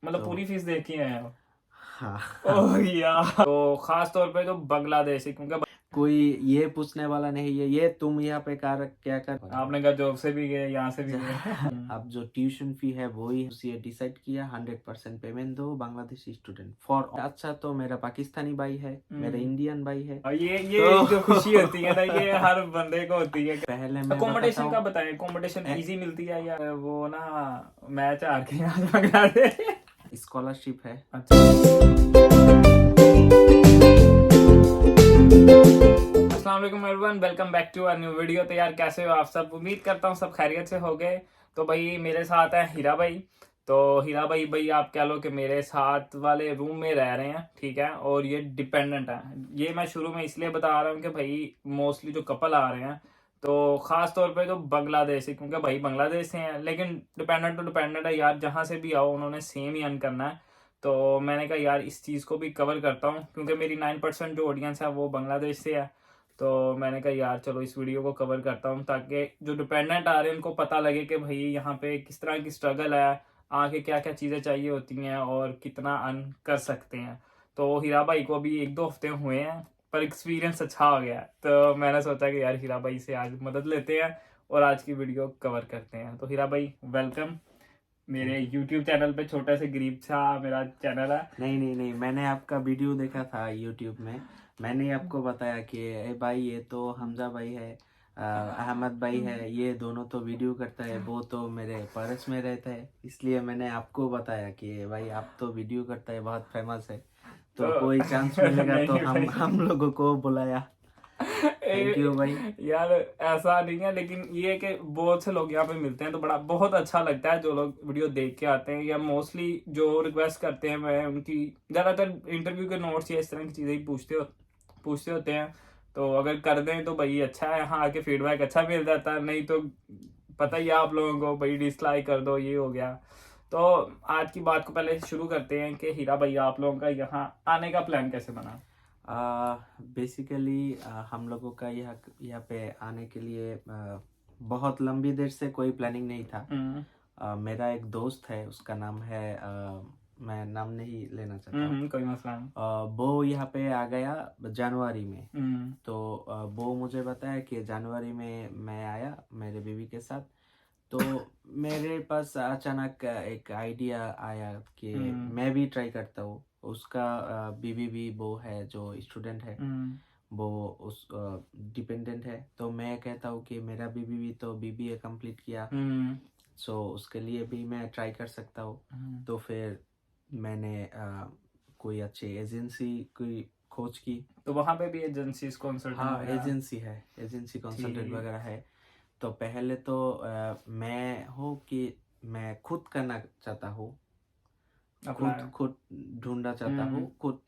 मतलब तो पूरी फीस दे के आए हो? हाँ ओह यार, तो खास तौर पे तो बांग्लादेश, क्योंकि कोई ये पूछने वाला नहीं है ये तुम यहाँ पे क्या कर आपने कहा जॉब से भी गए, यहाँ से भी गए। अब जो ट्यूशन फी है वही उसे डिसाइड किया 100% पेमेंट दो बांग्लादेशी स्टूडेंट फॉर। अच्छा तो मेरा पाकिस्तानी भाई है, मेरा इंडियन भाई है। और ये तो जो खुशी होती है ना, ये हर बंदे को होती है। पहले मैं बताता अकोमोडेशन का हूँ। बताएं, अकोमोडेशन इजी मिलती है या वो ना मैच हार के आज बांग्लादेश? स्कॉलरशिप है। अस्सलाम वालेकुम everyone, welcome back to a new video. तो यार कैसे हो आप सब? उम्मीद करता हूँ सब खैरियत से हो गए। तो भाई मेरे साथ है हीरा भाई। तो हीरा भाई आप कह लो कि मेरे साथ वाले रूम में रह रहे हैं, ठीक है। और ये डिपेंडेंट है। ये मैं शुरू में इसलिए बता रहा हूँ कि भाई मोस्टली जो कपल आ रहे हैं तो खास तौर पे तो बांग्लादेश, क्योंकि भाई बांग्लादेश से हैं, लेकिन डिपेंडेंट तो डिपेंडेंट है यार, जहाँ से भी आओ उन्होंने सेम ही अर्न करना है। तो मैंने कहा यार इस चीज़ को भी कवर करता हूँ, क्योंकि मेरी 9% जो ऑडियंस है वो बांग्लादेश से है। तो मैंने कहा यार चलो इस वीडियो को कवर करता हूँ, ताकि जो डिपेंडेंट आ रहे हैं उनको पता लगे कि भाई यहाँ पे किस तरह की स्ट्रगल है, आगे क्या क्या चीज़ें चाहिए होती हैं और कितना अर्न कर सकते हैं। तो हीरा भाई को अभी 1-2 हफ्ते हुए हैं, पर एक्सपीरियंस अच्छा हो गया है। तो मैंने सोचा कि यार हीरा भाई से आज मदद लेते हैं और आज की वीडियो कवर करते हैं। तो हीरा भाई वेलकम मेरे यूट्यूब चैनल पे। छोटा से गरीब सा मेरा चैनल है। नहीं, मैंने आपका वीडियो देखा था यूट्यूब में। मैंने आपको बताया कि ए भाई ये तो हमजा भाई है, अहमद भाई है, ये दोनों तो वीडियो करता है, वो तो मेरे पड़ोस में रहता है। इसलिए मैंने आपको बताया कि भाई आप तो वीडियो करता है, बहुत फेमस है, तो तो कोई चांस मिलेगा तो नहीं हम भाई, हम लोगों को बुलाया। थैंक यू भाई। यार ऐसा नहीं है, लेकिन ये है कि बहुत से लोग यहाँ पे मिलते हैं तो बड़ा बहुत अच्छा लगता है। जो लोग वीडियो देख के आते हैं या मोस्टली जो रिक्वेस्ट करते हैं, मैं उनकी ज़्यादातर इंटरव्यू के नोट्स या इस तरह की चीज़ें ही पूछते होते हैं। तो अगर कर दें तो भाई अच्छा है, यहाँ आके फीडबैक अच्छा मिल जाता है। नहीं तो पता ही है आप लोगों को, भाई डिसलाइक कर दो, ये हो गया। तो आज की बात को पहले शुरू करते हैं कि हीरा भाई आप लोगों का यहाँ आने का प्लान कैसे बना? बेसिकली हम लोगों का यहाँ पे आने के लिए बहुत लंबी देर से कोई प्लानिंग नहीं था। मेरा एक दोस्त है, उसका नाम है मैं नाम नहीं लेना चाहता हूँ। कोई मसला नहीं। वो यहाँ पे आ गया जनवरी में। तो वो मुझे बताया कि जनवरी में मैं आया मेरे बीवी के साथ। तो मेरे पास अचानक एक आइडिया आया कि मैं भी ट्राई करता हूँ। उसका बीवी भी वो है जो स्टूडेंट है, वो उस डिपेंडेंट है। तो मैं कहता हूँ कि मेरा बीवी भी तो बीबीए कंप्लीट किया, सो उसके लिए भी मैं ट्राई कर सकता हूँ। तो फिर मैंने कोई अच्छी एजेंसी की खोज की। तो वहां पे भी एजेंसी कंसल्टेंट हाँ वगैरह? एजेंसी है, एजेंसी कंसल्टेंट ठीक। वगैरह है। तो पहले तो मैं हूँ कि मैं खुद करना चाहता हूँ, खुद अप्लाई। खुद ढूंढना चाहता हूँ खुद।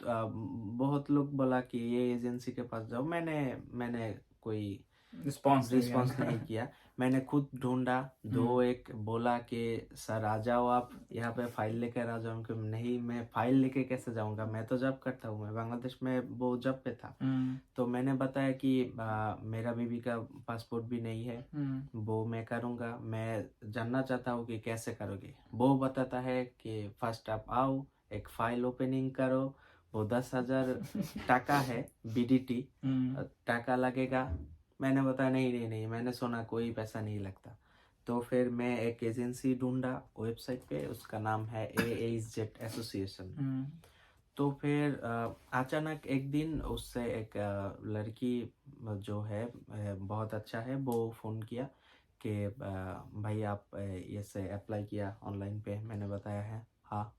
बहुत लोग बोला कि ये एजेंसी के पास जाओ, मैंने कोई रिस्पॉन्स नहीं रिस्पॉन्स दिया। नहीं किया। मैंने खुद ढूंढा। दो एक बोला कि सर आ जाओ आप यहाँ पे फाइल लेकर आ जाओ, कि नहीं मैं फाइल लेके कैसे जाऊँगा, मैं तो जॉब करता हूँ, मैं बांग्लादेश में वो जॉब पे था। तो मैंने बताया कि मेरा बीवी का पासपोर्ट भी नहीं है, वो मैं करूँगा, मैं जानना चाहता हूँ कि कैसे करोगे। वो बताता है कि फर्स्ट आप आओ, एक फाइल ओपनिंग करो, वो 10,000 टाका है, बीडीटी टाका लगेगा। मैंने बताया नहीं, मैंने सुना कोई पैसा नहीं लगता। तो फिर मैं एक एजेंसी ढूंढा वेबसाइट पे, उसका नाम है AAZ एसोसिएशन। तो फिर अचानक एक दिन उससे एक लड़की जो है बहुत अच्छा है, वो फ़ोन किया कि भाई आप ये से अप्लाई किया ऑनलाइन पे। मैंने बताया है हाँ।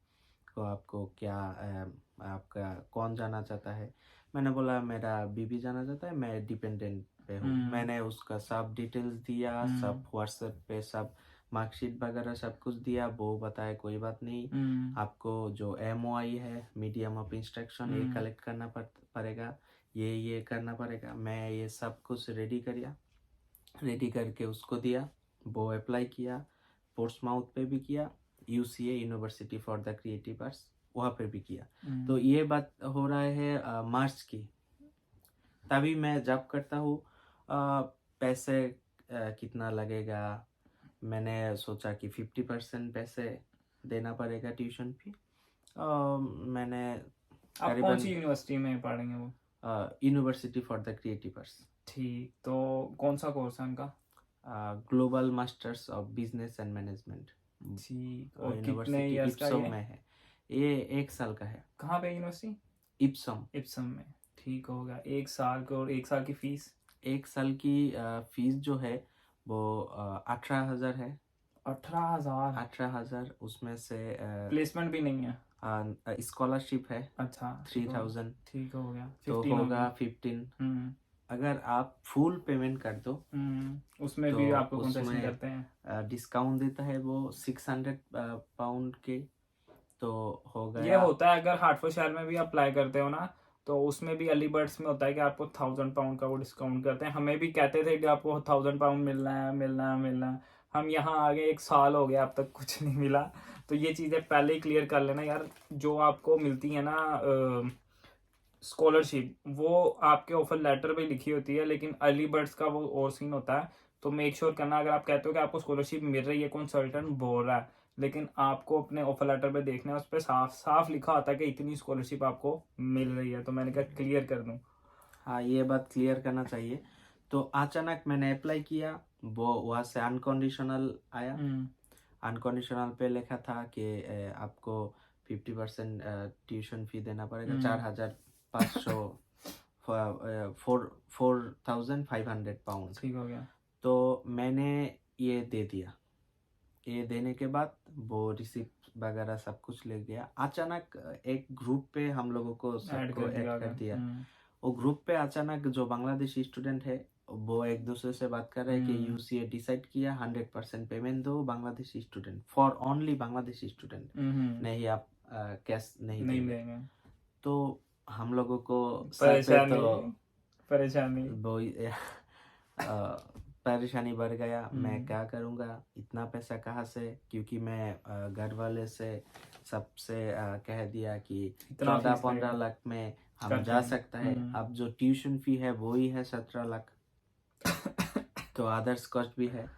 तो आपको क्या आपका कौन जाना चाहता है? मैंने बोला मेरा बीबी जाना चाहता है, मैं डिपेंडेंट पे हूँ। मैंने उसका सब डिटेल्स दिया, सब व्हाट्सएप पे सब मार्कशीट वगैरह सब कुछ दिया। वो बताए कोई बात नहीं, आपको जो MOI है, मीडियम ऑफ इंस्ट्रक्शन, ये कलेक्ट करना पड़ेगा, ये करना पड़ेगा। मैं ये सब कुछ रेडी करके उसको दिया। वो अप्लाई किया, पोर्ट्समाउथ पे भी किया, UCA university for the creative arts वहाँ पे भी किया। तो ये बात हो रहा है मार्च की। तभी मैं जॉब करता हूँ। पैसे कितना लगेगा, मैंने सोचा कि 50% पैसे देना पड़ेगा ट्यूशन फी। मैंने आप कौन करीबन सी यूनिवर्सिटी में पढ़ेंगे वो? यूनिवर्सिटी फॉर द क्रिएटिवर्स, ठीक, तो कौन सा कोर्स है उनका? Global masters of business and management. ठीक, और कितने यूनिवर्सिटी इयर्स का इप्सम ये? में है। ये 1 साल का है। कहाँ पे यूनिवर्सिटी? इप्सम। इप्सम में। ठीक होगा, 1 साल को, और 1 साल की फीस? 1 साल की फीस जो है वो 18,000 है। 18,000? 18,000 उसमें से प्लेसमेंट भी नहीं है? स्कॉलरशिप है अच्छा, 3,000, ठीक हो गया, तो 15 हो होगा गया। 15। हम्म। अगर आप फुल पेमेंट कर दो उसमें तो भी आपको कंसेशन उसमें करते हैं? डिस्काउंट देता है वो 600 पाउंड के, तो हो ये गया। होता है अगर हार्टफोर्ड शहर में भी अप्लाई करते हो ना, तो उसमें भी अर्ली बर्ड्स में होता है कि आपको 1,000 पाउंड का वो डिस्काउंट करते हैं। हमें भी कहते थे कि आपको 1,000 पाउंड मिलना है, मिलना है, मिलना है। हम यहाँ आ गए, 1 साल हो गया, अब तक कुछ नहीं मिला। तो ये चीज़ें पहले ही क्लियर कर लेना यार। जो आपको मिलती है ना स्कॉलरशिप, वो आपके ऑफर लेटर पे लिखी होती है, लेकिन अर्ली बर्ड्स का वो और सीन होता है। तो मेक श्योर करना, अगर आप कहते हो कि आपको स्कॉलरशिप मिल रही है, कंसल्टेंट बोल रहा है, लेकिन आपको अपने ऑफर लेटर पे देखना है, उस पर साफ साफ लिखा होता है कि इतनी स्कॉलरशिप आपको मिल रही है। तो मैंने कहा क्लियर कर दूं। हाँ, ये बात क्लियर करना चाहिए। तो अचानक मैंने अप्लाई किया, वो वहाँ से अनकंडीशनल आया। अनकंडीशनल पे लिखा था कि आपको 50% ट्यूशन फी देना पड़ेगा, 4,500 4,500 पाउंड। ठीक हो गया। तो मैंने ये दे दिया। ये देने के बाद वो रिसिप्ट वगैरह सब कुछ ले गया। अचानक एक ग्रुप पे हम लोगों को ऐड सबको कर ऐड दिया कर दिया। हम्म। वो ग्रुप पे अचानक जो बांग्लादेशी स्टूडेंट है वो एक दूसरे से बात कर रहे हैं कि यूसीए डिसाइड किया 100% पेमेंट दो Bangladeshi student, for only Bangladeshi student, नहीं आप कैश नहीं देंगे। देंगे। तो हम लोगों को सर पे तो परेशानी। वो परेशानी बढ़ गया। मैं क्या करूँगा, इतना पैसा कहाँ से, क्योंकि मैं घर वाले से सबसे कह दिया कि इतना 14-15 लाख में हम करते जा हैं। सकता है। अब जो ट्यूशन फी है वो ही है 17 लाख, तो अदर्स कॉस्ट भी है।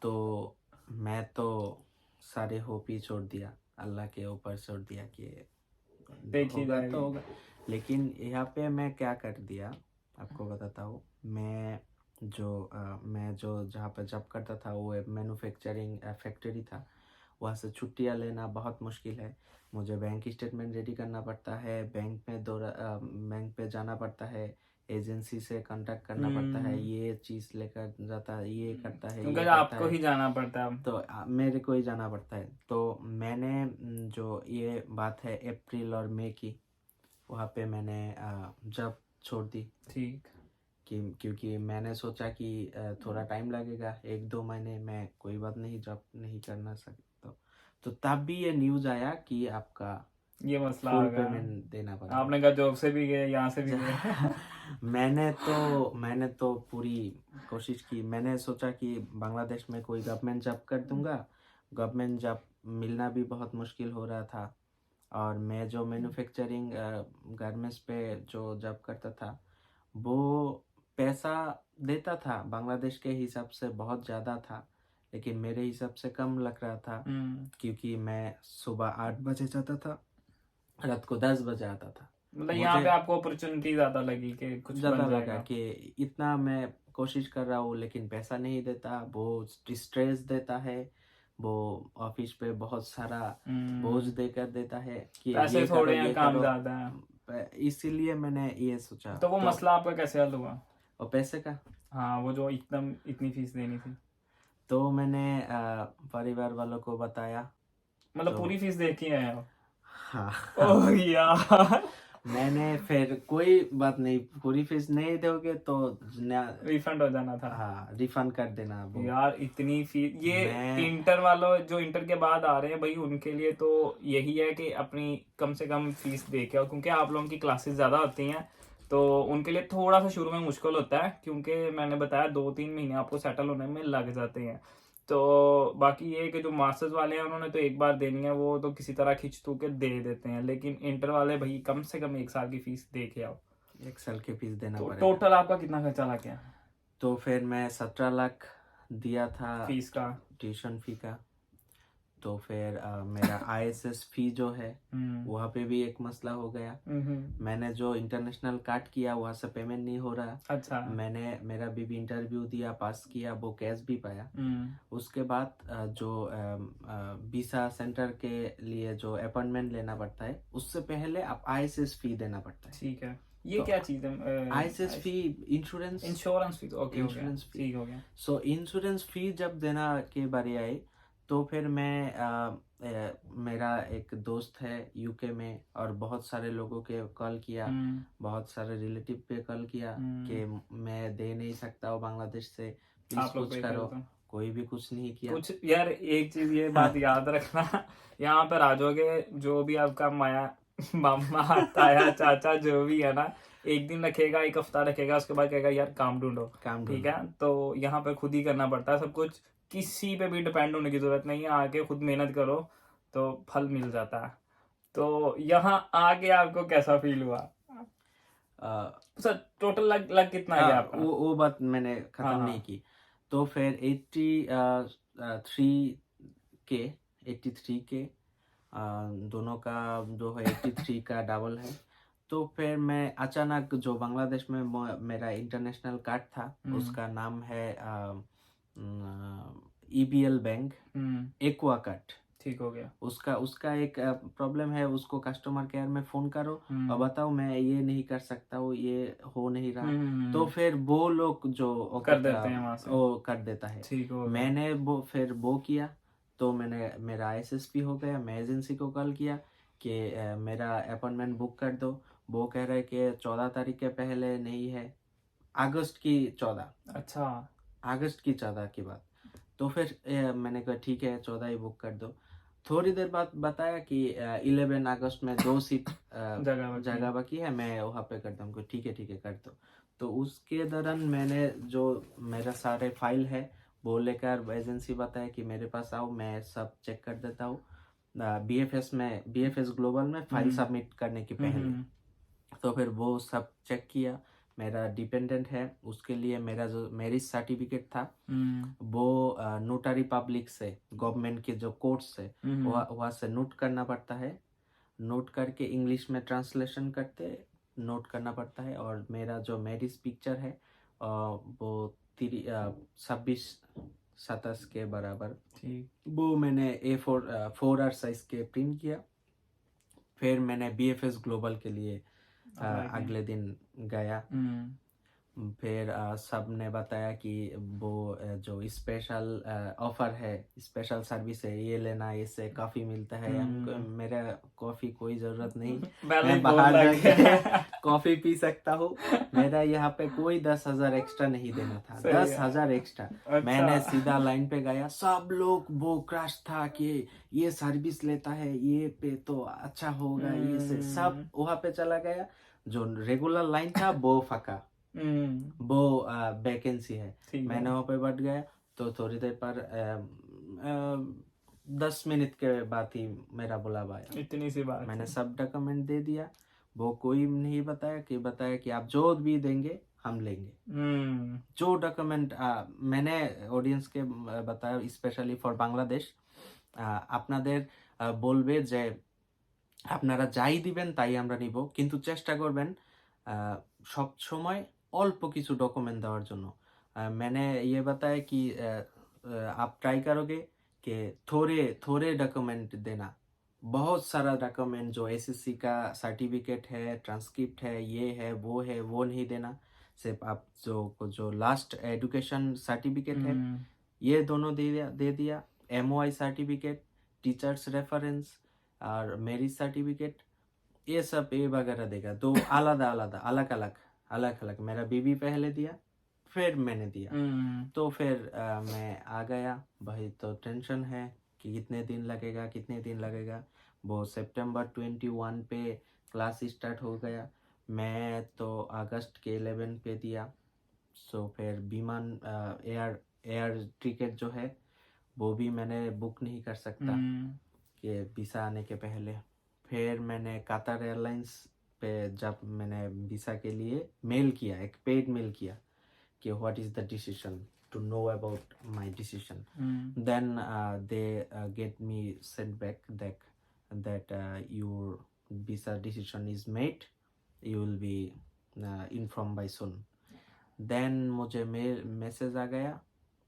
तो मैं तो सारे होप ही छोड़ दिया, अल्लाह के ऊपर छोड़ दिया कि देखी होगा जाएगी। तो होगा। लेकिन यहाँ पे मैं क्या कर दिया आपको बताता हूँ। मैं जो जहाँ पर जॉब करता था वो एक मैन्युफैक्चरिंग फैक्ट्री था। वहाँ से छुट्टियाँ लेना बहुत मुश्किल है। मुझे बैंक स्टेटमेंट रेडी करना पड़ता है, बैंक पे जाना पड़ता है, एजेंसी से कांटेक्ट करना पड़ता है, ये चीज़ लेकर जाता है, ये करता है, क्योंकि ये करता आपको है, ही जाना पड़ता है। तो मेरे को ही जाना पड़ता है। तो मैंने जो ये बात है अप्रैल और मई की, वहाँ पे मैंने जॉब छोड़ दी। ठीक। क्योंकि मैंने सोचा कि थोड़ा टाइम लगेगा, 1-2 महीने में कोई बात नहीं, जॉब नहीं करना सकता। तो तब भी ये न्यूज़ आया कि आपका ये मसला फुल आ गया। पेमेंट देना पड़ेगा। आपने कहा जॉब से भी गए, यहाँ से भी गए। मैंने तो पूरी कोशिश की। मैंने सोचा कि बांग्लादेश में कोई गवर्नमेंट जॉब कर दूंगा। गवर्नमेंट जॉब मिलना भी बहुत मुश्किल हो रहा था, और मैं जो मैन्युफैक्चरिंग गारमेंट्स पे जो जॉब करता था वो पैसा देता था बांग्लादेश के हिसाब से बहुत ज़्यादा था, लेकिन मेरे हिसाब से कम लग रहा था। क्योंकि मैं सुबह 8 बजे जाता था, रात को 10 बजे आता था। मतलब यहाँ पे आपको अपॉर्चुनिटी ज्यादा लगी कि कुछ ज़्यादा बन लगा जाएगा। कि इतना मैं कोशिश कर रहा हूँ लेकिन पैसा नहीं देता, वो स्ट्रेस देता है, वो ऑफिस पे बहुत सारा बोझ देकर देता है कि पैसे ये करो थोड़े हैं, ये काम करो। ज्यादा है। इसीलिए मैंने ये सोचा। तो वो मसला आपका कैसे हल हुआ? और पैसे का, हाँ, वो जो एकदम इतनी फीस देनी थी। तो मैंने परिवार वालों को बताया। मतलब तो पूरी फीस देखी है आप? हाँ, ओह यार। मैंने फिर कोई बात नहीं, पूरी फीस नहीं दोगे तो रिफंड हो जाना था। हाँ, रिफंड कर देना वो। यार इतनी फीस, ये मैं इंटर वालों जो इंटर के बाद आ रहे हैं भाई, उनके लिए तो यही है कि अपनी कम से कम फीस दे के आओ, क्योंकि आप लोगों की क्लासेस ज़्यादा होती हैं, तो उनके लिए थोड़ा सा शुरू में मुश्किल होता है, क्योंकि मैंने बताया 2-3 महीने आपको सेटल होने में लग जाते हैं। तो बाकी ये कि जो मास्टर्स वाले हैं उन्होंने तो एक बार देनी है, वो तो किसी तरह खिंच तू के दे देते हैं, लेकिन इंटर वाले भाई कम से कम 1 साल की फीस दे के आओ। 1 साल की फीस देना तो पड़ेगा। टोटल आपका कितना खर्चा लग गया तो फिर मैं 17 लाख दिया था फीस का? ट्यूशन फी का। तो फिर मेरा ISS फी जो है वहाँ पे भी एक मसला हो गया। मैंने जो इंटरनेशनल काट किया वहाँ से पेमेंट नहीं हो रहा। अच्छा। मैंने मेरा भी इंटरव्यू दिया, पास किया, वो कैश भी पाया। उसके बाद जो वीसा सेंटर के लिए जो अपॉइंटमेंट लेना पड़ता है उससे पहले आप ISS फी देना पड़ता है। ठीक है, ये तो क्या चीज है? ISS फी इंश्योरेंस इंश्योरेंस फी, ओके, इंश्योरेंस फी। ठीक हो गया। सो इंश्योरेंस फी जब देना के बारी आई तो फिर मैं मेरा एक दोस्त है यूके में और बहुत सारे लोगों के कॉल किया, बहुत सारे रिलेटिव पे कॉल किया कि मैं दे नहीं सकता हूँ बांग्लादेश से, प्लीज आप लोग कुछ पे करो। कर दो। कोई भी कुछ नहीं किया। कुछ यार, एक चीज ये बात याद रखना, यहाँ पर आ जाओगे जो भी आपका माया मामा ताया चाचा जो भी है ना, एक दिन रखेगा, एक हफ्ता रखेगा, उसके बाद कहेगा यार काम ढूंढो। काम ठीक ढूंढो। है, तो यहाँ पे खुद ही करना पड़ता है सब कुछ, किसी पे भी डिपेंड होने की जरूरत नहीं है, आके खुद मेहनत करो तो फल मिल जाता है। तो यहाँ आके आपको कैसा फील हुआ? सर टोटल लग कितना गया आपका? वो बात मैंने खत्म हाँ, नहीं की। तो फिर 83 के दोनों का जो है 83 का डबल है। तो फिर मैं अचानक जो बांग्लादेश में मेरा इंटरनेशनल कार्ड था उसका नाम है EBL बैंक एक्वा कार्ड। ठीक हो गया। उसका एक प्रॉब्लम है, उसको कस्टमर केयर में फोन करो और बताओ मैं ये नहीं कर सकता हूँ, ये हो नहीं रहा। तो फिर वो लोग जो कर देते हैं वहाँ से। वो कर देता है। ठीक हो गया। मैंने वो किया तो मैंने मेरा ISSP हो गया। मैं एजेंसी को कॉल किया कि मेरा अपॉइंटमेंट बुक कर दो। वो कह रहे कि 14 तारीख के पहले नहीं है, अगस्त की 14। अच्छा। अगस्त की 14 की बात। तो फिर मैंने कहा ठीक है 14 ही बुक कर दो। थोड़ी देर बाद बताया कि 11 अगस्त में 2 सीट जगह बाकी है, मैं वहाँ पे करता हूँ। ठीक है कर दो। तो उसके दौरान मैंने जो मेरा सारे फाइल है वो लेकर एजेंसी बताया कि मेरे पास आओ, मैं सब चेक कर देता हूँ। BFS ग्लोबल में फाइल सबमिट करने के पहले। तो फिर वो सब चेक किया। मेरा डिपेंडेंट है, उसके लिए मेरा जो मैरिज सर्टिफिकेट था वो नोटरी पब्लिक से, गवर्नमेंट के जो कोर्ट से वहाँ से नोट करना पड़ता है। नोट करके इंग्लिश में ट्रांसलेशन करते नोट करना पड़ता है। और मेरा जो मैरिज पिक्चर है वो 26-27 के बराबर, वो मैंने A4 साइज के प्रिंट किया। फिर मैंने BFS ग्लोबल के लिए अगले दिन गया। फिर सब ने बताया कि वो जो स्पेशल ऑफर है, स्पेशल सर्विस है, ये लेना, इससे कॉफ़ी मिलता है। मेरा कॉफ़ी कोई ज़रूरत नहीं, मैं बाहर जाके कॉफ़ी पी सकता हूँ। मेरा यहाँ पे कोई 10,000 एक्स्ट्रा नहीं देना था, 10,000 एक्स्ट्रा। अच्छा। मैंने सीधा लाइन पे गया, सब लोग वो क्रश था कि ये सर्विस लेता है, ये पे तो अच्छा होगा, ये से सब वहाँ पे चला गया। जो रेगुलर लाइन था वो फका, वो वैकेंसी है। मैंने वहाँ पे बैठ गया। तो थोड़ी देर पर 10 मिनट के बाद ही मेरा बुलावा आया। इतनी सी बात, मैंने सब डॉक्यूमेंट दे दिया। वो कोई नहीं बताया कि आप जो भी देंगे हम लेंगे। जो डॉक्यूमेंट मैंने ऑडियंस के बताया, স্পেশালি ফর বাংলাদেশ, আপনাদের বলবে যে আপনারা যাই দিবেন তাই আমরা নিব, কিন্তু চেষ্টা করবেন सब समय अल्प किछु डॉक्यूमेंट देওয়ার জন্য। मैंने ये बताया कि आप ट्राई करोगे कि थोड़े डॉक्यूमेंट देना। बहुत सारा डॉक्यूमेंट जो SSC का सर्टिफिकेट है, ट्रांसक्रिप्ट है, ये है, वो नहीं देना। सिर्फ आप जो लास्ट एजुकेशन सर्टिफिकेट है ये दोनों दे दिया। MOI सर्टिफिकेट, टीचर्स रेफरेंस और मैरिज सर्टिफिकेट, ये सब ये वगैरह देगा। दो अलग अलग मेरा बीबी पहले दिया, फिर मैंने दिया। तो फिर मैं आ गया। भाई तो टेंशन है कि कितने दिन लगेगा। वो सितंबर 21 पे क्लास स्टार्ट हो गया। मैं तो अगस्त के 11 पे दिया। सो फिर विमान एयर टिकट जो है वो भी मैंने बुक नहीं कर सकता कि वीसा आने के पहले। फिर मैंने कतार एयरलाइंस पे जब मैंने वीसा के लिए मेल किया, एक पेड मेल किया कि what is the decision, to know about my decision. Then they get me sent back that your visa decision is made. You will be informed by soon. Then मुझे message आ गया,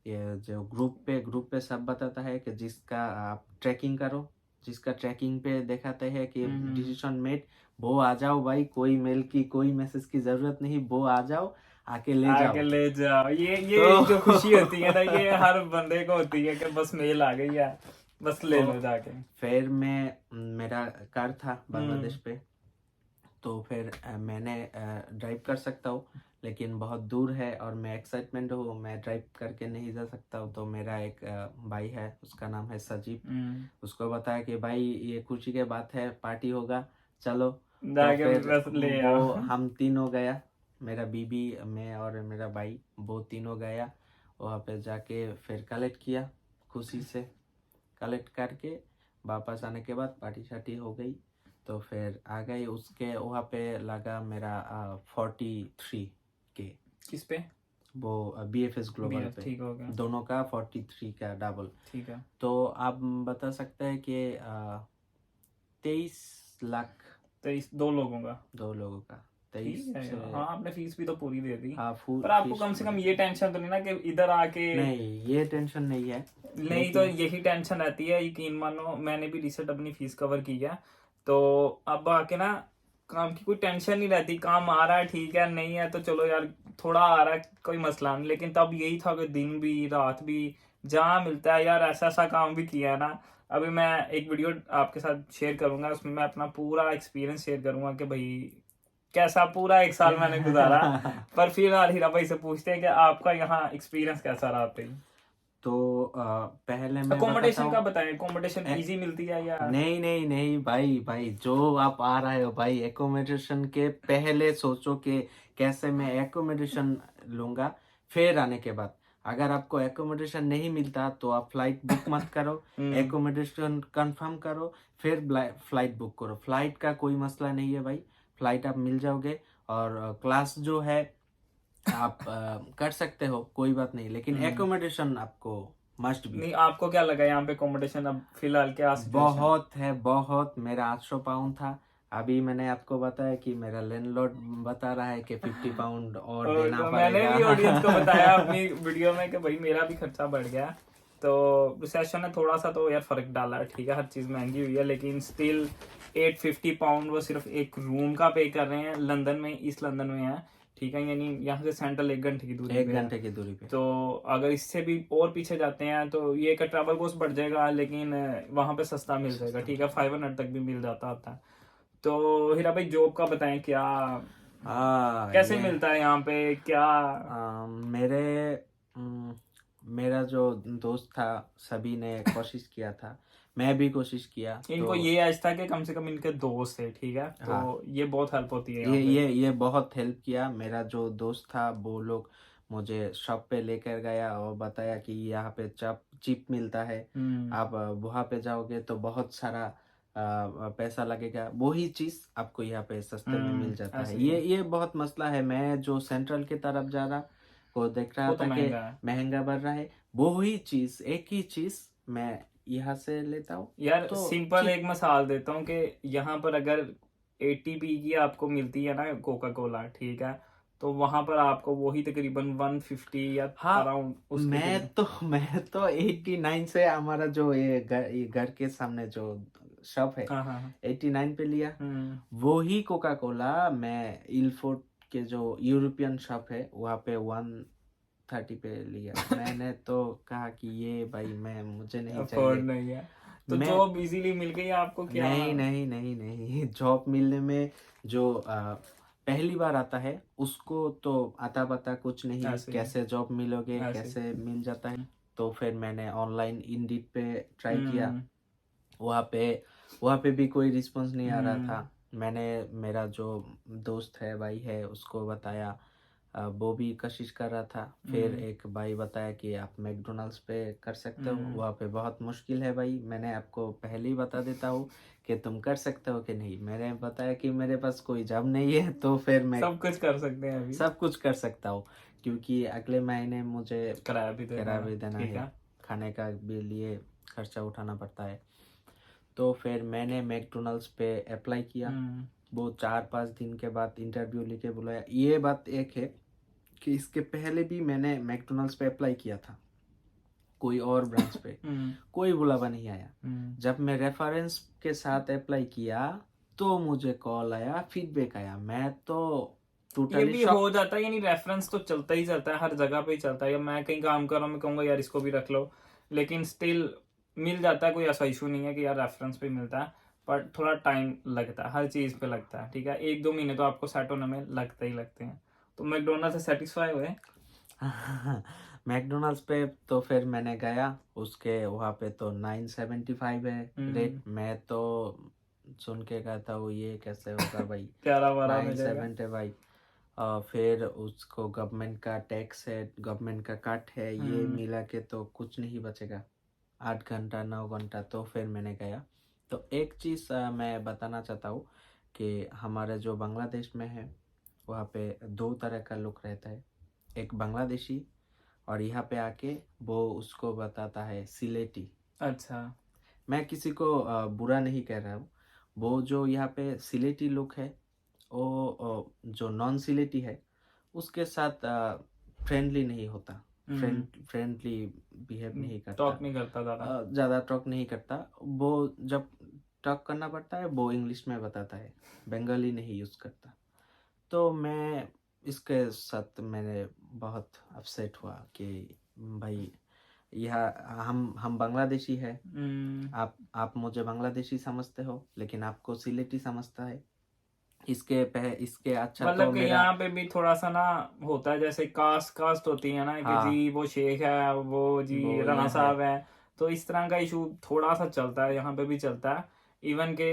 ये जो group पे सब बताता है कि जिसका आप ट्रैकिंग करो, जिसका ट्रैकिंग पे दिखाते हैं कि डिसीजन मेड, वो आ जाओ भाई, कोई मेल की कोई मैसेज की जरूरत नहीं, वो आ जाओ, आके ले जाओ। ये जो खुशी होती है ना, ये हर बंदे को होती है कि बस मेल आ गई है, बस ले लो जाके। फिर मेरा कार था बांग्लादेश पे, तो फिर मैंने ड्राइव कर सकता हूँ, लेकिन बहुत दूर है और मैं एक्साइटमेंट हूँ, मैं ड्राइव करके नहीं जा सकता हूँ। तो मेरा एक भाई है, उसका नाम है सजीब, उसको बताया कि भाई ये खुशी की बात है, पार्टी होगा, चलो। तो फिर वो हम तीनों गया, मेरा बीबी, मैं और मेरा भाई, वो तीनों गया वहाँ पे जाके फिर कलेक्ट किया, खुशी से कलेक्ट करके वापस आने के बाद पार्टी शार्टी हो गई। तो फिर आ गए, उसके वहाँ पे लगा मेरा 43K। किस पे? वो BFS ग्लोबल पे, ठीक हो गया, दोनों का 43 का डबल। ठीक है। तो आप बता सकते हैं कि 23 लाख, 23 दो लोगों का 23 हाँ, आपने फीस भी तो पूरी दे दी। हाँ, पर आपको कम से कम ये टेंशन तो नहीं ना कि इधर आके, नहीं ये टेंशन नहीं है। नहीं तो यही टेंशन रहती है, यकीन मानो मैंने भी रिसेंट अपनी फीस कवर की है, तो अब आके ना काम की कोई टेंशन नहीं रहती, काम आ रहा है ठीक है, नहीं है तो चलो यार थोड़ा आ रहा है कोई मसला नहीं। लेकिन तब यही था कि दिन भी रात भी जहाँ मिलता है यार, ऐसा ऐसा काम भी किया है ना। अभी मैं एक वीडियो आपके साथ शेयर करूंगा, उसमें मैं अपना पूरा एक्सपीरियंस शेयर करूंगा कि भाई कैसा पूरा 1 साल मैंने गुजारा। पर फिलहाल हीरा भाई से पूछते हैं कि आपका यहाँ एक्सपीरियंस कैसा रहा आपका। तो पहले मैं अकोमोडेशन का बताएं, अकोमोडेशन इजी मिलती है या नहीं भाई जो आप आ रहे हो भाई, एकोमोडेशन के पहले सोचो कि कैसे मैं एकोमोडेशन लूंगा, फिर आने के बाद अगर आपको एकोमोडेशन नहीं मिलता तो आप फ्लाइट बुक मत करो, एकोमोडेशन कंफर्म करो, फिर फ्लाइट बुक करो। फ्लाइट का कोई मसला नहीं है भाई, फ्लाइट आप मिल जाओगे, और क्लास जो है आप कर सकते हो, कोई बात नहीं, लेकिन एकोमोडेशन आपको मस्ट भी। नहीं, आपको क्या लगा यहाँ पे अकोमोडेशन अब फिलहाल क्या? बहुत मेरा 800 पाउंड था। अभी मैंने आपको बताया कि मेरा लैंडलॉर्ड बता रहा है कि 50 पाउंड और देना तो पड़ेगा। मैंने भी ऑडियंस को बताया अपनी वीडियो में कि भाई मेरा भी खर्चा बढ़ गया। तो रिसेशन ने थोड़ा सा तो यार फर्क डाला है, ठीक है, हर चीज महंगी हुई है, लेकिन स्टिल 850 पाउंड वो सिर्फ एक रूम का पे कर रहे हैं। लंदन में, ईस्ट लंदन में है, ठीक है, यानी यहाँ से सेंट्रल 1 घंटे की दूरी पे। तो अगर इससे भी और पीछे जाते हैं तो ये का ट्रैवल कॉस्ट बढ़ जाएगा, लेकिन वहां पे सस्ता मिल जाएगा, ठीक है, 500 तक भी मिल जाता होता। तो हीरा भाई जॉब का बताएं, क्या कैसे मिलता है यहाँ पे क्या? मेरा जो दोस्त था, सभी ने कोशिश किया था, मैं भी कोशिश किया। इनको तो ये आज था कि कम से कम इनके दोस्त है, ठीक है, तो हाँ, ये बहुत हेल्प होती है ये बहुत हेल्प किया। मेरा जो दोस्त था वो लोग मुझे शॉप पे लेकर गया और बताया कि यहाँ पे चिप मिलता है, आप वहाँ पे जाओगे तो बहुत सारा पैसा लगेगा, वही चीज आपको यहाँ पे सस्ते में मिल जाता है। ये बहुत मसला है। मैं जो सेंट्रल की तरफ जा रहा को देख रहा था कि महंगा बढ़ रहा है, वही चीज, एक ही चीज मैं यहाँ से लेता हूँ यार। तो सिंपल एक मिसाल देता हूँ कि यहाँ पर अगर 80p की आपको मिलती है ना कोका कोला, ठीक है, तो वहां पर आपको वही तकरीबन 150 या अराउंड। मैं तो 89 से, हमारा जो ये घर के सामने जो शॉप है, 89 पे लिया। वही कोका कोला मैं इलफोर्ड के जो यूरोपियन शॉप है वहाँ पे 130 पे लिया। मैंने तो कहा कि ये भाई मुझे नहीं चाहिए, नहीं है। तो जॉब इजीली मिल गई आपको क्या? नहीं जॉब मिलने में जो पहली बार आता है उसको तो आता पता कुछ नहीं, कैसे जॉब मिलोगे, कैसे मिल जाता है। तो फिर मैंने ऑनलाइन इंडीड पे ट्राई किया, वहाँ पे भी कोई रिस्पॉन्स नहीं आ रहा था। मैंने मेरा जो दोस्त है, भाई है, उसको बताया, वो भी कोशिश कर रहा था। फिर एक भाई बताया कि आप मैकडोनल्ड्स पे कर सकते हो, वहाँ पे बहुत मुश्किल है भाई। मैंने आपको पहले ही बता देता हूँ कि तुम कर सकते हो कि नहीं। मैंने बताया कि मेरे पास कोई जॉब नहीं है, तो फिर मैं सब कुछ कर सकते हैं, अभी सब कुछ कर सकता हूँ, क्योंकि अगले महीने मुझे किराया भी देना किराया है, भी देना ठीक है, खाने का भी लिए खर्चा उठाना पड़ता है। तो फिर मैंने मैकडोनल्ड्स पे अप्लाई किया। वो 4-5 दिन के बाद इंटरव्यू लेके बुलाया। ये बात एक है कि इसके पहले भी मैंने मैकडोनल्ड्स पे अप्लाई किया था, कोई और ब्रांच पे, कोई बुलावा नहीं आया। जब मैं रेफरेंस के साथ अप्लाई किया तो मुझे कॉल आया, फीडबैक आया। मैं तो ये टोटली भी शॉक। हो जाता है, यानी रेफरेंस तो चलता ही चलता है, हर जगह पे ही चलता है। या मैं कहीं काम कर रहा हूँ, मैं कहूंगा यार इसको भी रख लो, लेकिन स्टिल मिल जाता है, कोई ऐसा इशू नहीं है कि यार रेफरेंस पे मिलता है, पर थोड़ा टाइम लगता है, हर चीज पे लगता है, ठीक है। 1-2 महीने तो आपको सेट होने में लगते ही लगते हैं। तो मैकडोनल्ड से सेटिस्फाई हुए? मैकडोनल्ड्स पे तो फिर मैंने गया, उसके वहाँ पे तो 975 है रेट। मैं तो सुन के कहता हूँ ये कैसे होगा भाई, 11-12 मिलेगा। 975। फिर उसको गवर्नमेंट का टैक्स है, गवर्नमेंट का कट है, ये मिला के तो कुछ नहीं बचेगा, 8 घंटा 9 घंटा। तो फिर मैंने गया। तो एक चीज़ मैं बताना चाहता हूँ कि हमारे जो बांग्लादेश में है वहाँ पे 2 तरह का लोग रहता है, एक बांग्लादेशी और यहाँ पे आके वो उसको बताता है सिलेटी। अच्छा। मैं किसी को बुरा नहीं कह रहा हूँ। वो जो यहाँ पे सिलेटी लोग है, वो जो नॉन सिलेटी है उसके साथ फ्रेंडली नहीं होता, फ्रेंडली बिहेव नहीं करता, टॉक नहीं करता ज्यादा। ज़्यादा टॉक नहीं करता। वो जब टॉक करना पड़ता है वो इंग्लिश में बताता है, बंगाली नहीं यूज़ करता। तो मैं इसके साथ मैंने बहुत अपसेट हुआ कि भाई यह हम बांग्लादेशी है, आप मुझे बांग्लादेशी समझते हो लेकिन आपको सिलेटी समझता है। इसके अच्छा तो मतलब कि मेरा यहाँ पे भी थोड़ा सा ना होता है, जैसे कास्ट कास्ट होती है ना, कि हाँ जी वो शेख है, वो जी वो राणा ये है, साहब है। तो इस तरह का इशू थोड़ा सा चलता है, यहाँ पे भी चलता है। इवन के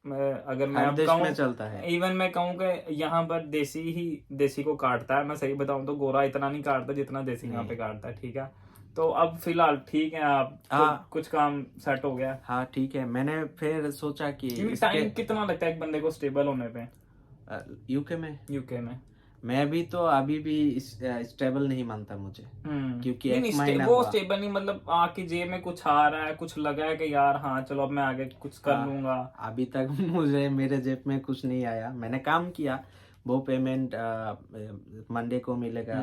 अगर मैं हर अब देश में कहूँ, चलता है। इवन मैं कहूँ कि यहाँ पर देसी ही देसी को काटता है। मैं सही बताऊँ तो गोरा इतना नहीं काटता जितना देसी यहाँ पे नहीं, काटता है, ठीक है। तो अब फिलहाल ठीक है, आप तो हाँ कुछ काम सेट हो गया। हाँ ठीक है। मैंने फिर सोचा कि क्योंकि इसके टाइम कितना लगता है एक बंदे को स्टेबल होने पे यूके में, यूके में? मैं भी तो अभी भी स्टेबल नहीं मानता मुझे, क्योंकि नहीं 1 नहीं, महीना वो हुआ। स्टेबल नहीं, मतलब आपकी जेब में कुछ आ रहा है, कुछ लगा है कि यार हाँ चलो अब मैं आगे कुछ कर हाँ, लूंगा। अभी तक मुझे मेरे जेब में कुछ नहीं आया। मैंने काम किया, वो पेमेंट मंडे को मिलेगा,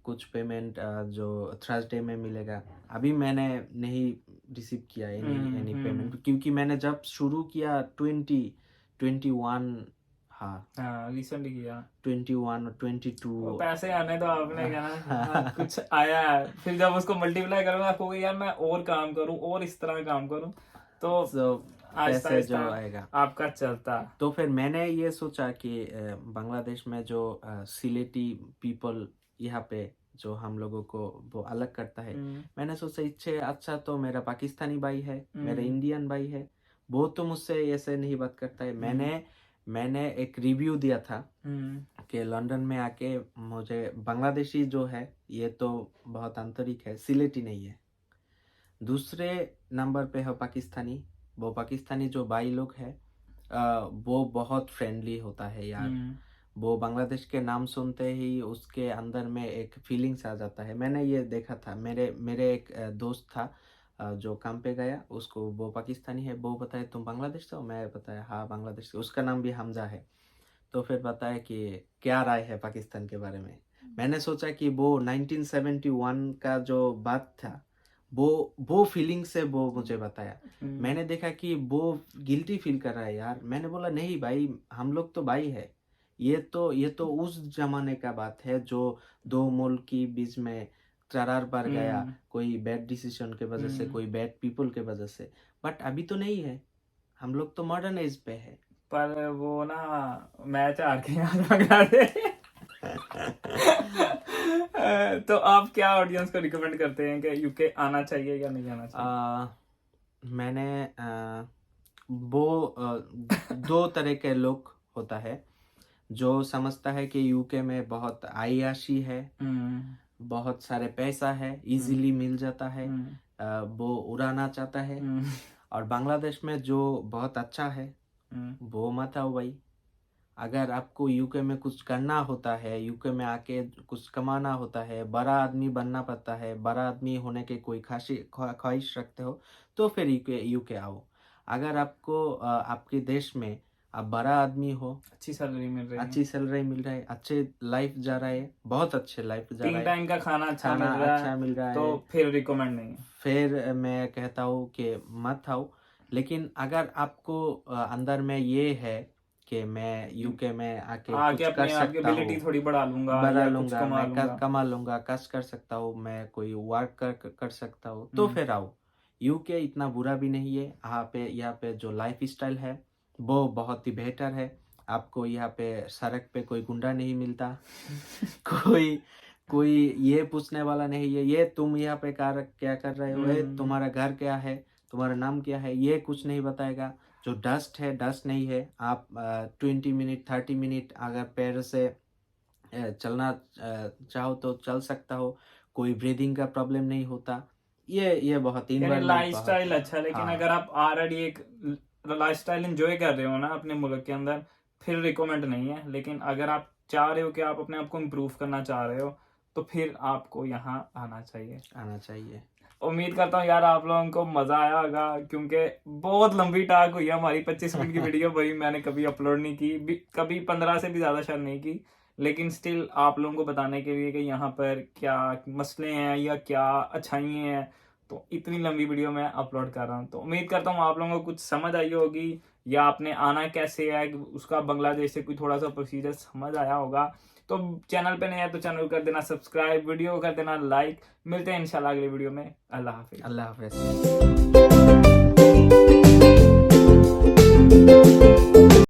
कुछ पेमेंट जो थर्सडे में मिलेगा। अभी मैंने नहीं रिसीव किया एनी पेमेंट, क्योंकि मैंने जब शुरू किया 2021, हाँ हाँ रिसेंटली किया। 21 और वो 22। पैसे आने तो आपने क्या ना, हाँ, कुछ आया है, फिर जब उसको मल्टीप्लाई करूंगा आपको यार मैं और काम करूं और इस तरह काम करूं, तो तो आहिस्ता पैसे आहिस्ता जो आएगा। आपका चलता। तो फिर मैंने ये सोचा कि बांग्लादेश में जो सिलेटी पीपल यहाँ पे जो हम लोगों को वो अलग करता है, मैंने सोचा इससे अच्छा तो मेरा पाकिस्तानी भाई है, मेरा इंडियन भाई है, वो तो मुझसे ऐसे नहीं बात करता है। मैंने एक रिव्यू दिया था कि लंदन में आके मुझे बांग्लादेशी जो है ये तो बहुत आंतरिक है, सिलेटी नहीं है। दूसरे नंबर पे है पाकिस्तानी। वो पाकिस्तानी जो भाई लोग है वो बहुत फ्रेंडली होता है यार। वो बांग्लादेश के नाम सुनते ही उसके अंदर में एक फीलिंग्स आ जाता है। मैंने ये देखा था, मेरे एक दोस्त था जो काम पे गया, उसको वो पाकिस्तानी है, वो बताया तुम बांग्लादेश से हो, मैं बताया हाँ बांग्लादेश से। उसका नाम भी हमजा है। तो फिर बताया कि क्या राय है पाकिस्तान के बारे में। मैंने सोचा कि वो 1971 का जो बात था वो फीलिंग से वो मुझे बताया। मैंने देखा कि वो गिल्टी फील कर रहा है यार। मैंने बोला नहीं भाई, हम लोग तो भाई है। ये तो उस जमाने का बात है जो 2 मुल्क के बीच में करार पड़ गया, कोई बैड डिसीजन के वजह से, कोई बैड पीपल के वजह से। बट अभी तो नहीं है, हम लोग तो मॉडर्न एज पे है। पर वो ना मैच हार के यहाँ बांग्लादेश। तो आप क्या ऑडियंस को रिकमेंड करते हैं कि यूके आना चाहिए या नहीं आना चाहिए? मैंने वो 2 तरह के लोग होता है, जो समझता है कि यूके में बहुत आयाशी है, बहुत सारे पैसा है, इजीली मिल जाता है, वो उड़ाना चाहता है। और बांग्लादेश में जो बहुत अच्छा है वो मत आओ भाई, अगर आपको यूके में कुछ करना होता है, यूके में आके कुछ कमाना होता है, बड़ा आदमी बनना पड़ता है, बड़ा आदमी होने की कोई ख्वाहिश रखते हो, तो फिर यूके आओ। अगर आपको आपके देश में आप बड़ा आदमी हो, अच्छी सैलरी मिल रही है, अच्छी सैलरी मिल रहा है, अच्छे लाइफ जा रहा है, बहुत अच्छे लाइफ जा रहा 3 है, टाइम का खाना अच्छा खाना मिल रहा अच्छा है, मिल रहा है, तो फिर रिकमेंड नहीं है। फिर मैं कहता हूँ कि मत आओ। लेकिन अगर आपको अंदर में ये है कि मैं यूके में आके आके कुछ कर अपनी आपकी सकता एबिलिटी हूँ, थोड़ी बढ़ा लूंगा बढ़ा या कुछ लूंगा, कमा मैं लूंगा। कमा लूंगा, कष्ट कर सकता हूँ, मैं कोई वर्क कर सकता हूँ, तो हम्म। फिर आओ। यूके इतना बुरा भी नहीं है। यहाँ पे जो लाइफ स्टाइल है वो बहुत ही बेहतर है। आपको यहाँ पे सड़क पे कोई गुंडा नहीं मिलता, कोई कोई ये पूछने वाला नहीं है ये तुम यहाँ पे क्या कर रहे हो, ये तुम्हारा घर क्या है, तुम्हारा नाम क्या है, ये कुछ नहीं बताएगा। जो डस्ट है, डस्ट नहीं है। आप 20 मिनट 30 मिनट अगर पैर से चलना चाहो तो चल सकता हो, कोई ब्रीदिंग का प्रॉब्लम नहीं होता। ये बहुत यानी इन्वायरमेंट बहुत लाइफस्टाइल अच्छा है, लेकिन हाँ अगर आप ऑलरेडी एक लाइफस्टाइल एंजॉय कर रहे हो ना अपने मुल्क के अंदर, फिर रिकमेंड नहीं है। लेकिन अगर आप चाह रहे हो कि आप अपने आप को इम्प्रूव करना चाह रहे हो, तो फिर आपको यहाँ आना चाहिए। आना चाहिए। उम्मीद करता हूँ यार आप लोगों को मजा आया होगा, क्योंकि बहुत लंबी टाक हुई है हमारी 25 मिनट की वीडियो। भाई मैंने कभी अपलोड नहीं की, कभी 15 से भी ज्यादा शायद नहीं की, लेकिन स्टिल आप लोगों को बताने के लिए कि यहाँ पर क्या मसले हैं या क्या अच्छाइयाँ हैं, तो इतनी लंबी वीडियो मैं अपलोड कर रहा हूँ। तो उम्मीद करता हूँ आप लोगों को कुछ समझ आई होगी, या आपने आना कैसे है उसका बांग्लादेश से कोई थोड़ा सा प्रोसीजर समझ आया होगा। तो चैनल पे नया है तो चैनल को कर देना सब्सक्राइब, वीडियो को कर देना लाइक। मिलते हैं इंशाल्लाह अगले वीडियो में। अल्लाह हाफिज। अल्लाह हाफिज।